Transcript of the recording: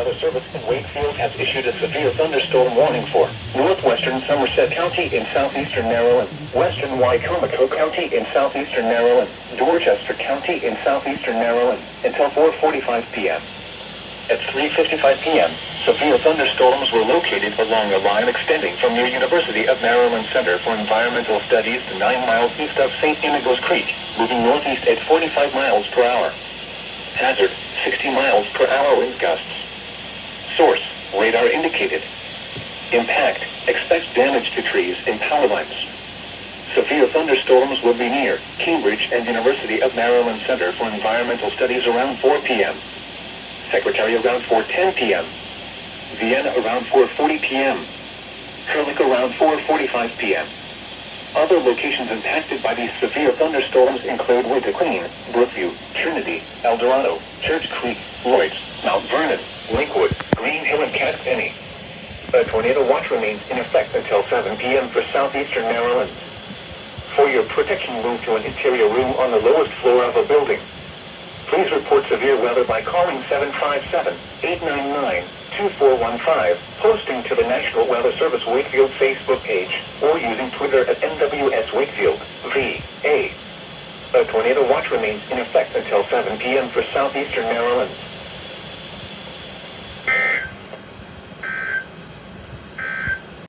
Weather Service in Wakefield has issued a severe thunderstorm warning for northwestern Somerset County in southeastern Maryland, western Wycomico County in southeastern Maryland, Dorchester County in southeastern Maryland, until 4:45 p.m. At 3:55 p.m., severe thunderstorms were located along a line extending from the University of Maryland Center for Environmental Studies to 9 miles east of St. Inigo's Creek, moving northeast at 45 miles per hour. Hazard, 60 miles per hour wind gusts. Source, radar indicated. Impact, expect damage to trees and power lines. Severe thunderstorms will be near Cambridge and University of Maryland Center for Environmental Studies around 4 p.m. Secretary around 4:10 p.m. Vienna around 4:40 p.m. Curlick around 4:45 p.m. Other locations impacted by these severe thunderstorms include Winter-Queen, Brookview, Trinity, El Dorado, Church Creek, Lloyds, Mount Vernon, Lakewood, Green Hill, and Caxton. A tornado watch remains in effect until 7 p.m. for southeastern Maryland. For your protection, move to an interior room on the lowest floor of a building. Please report severe weather by calling 757-899-2415, posting to the National Weather Service Wakefield Facebook page, or using Twitter at NWS Wakefield, VA. A tornado watch remains in effect until 7 p.m. for southeastern Maryland.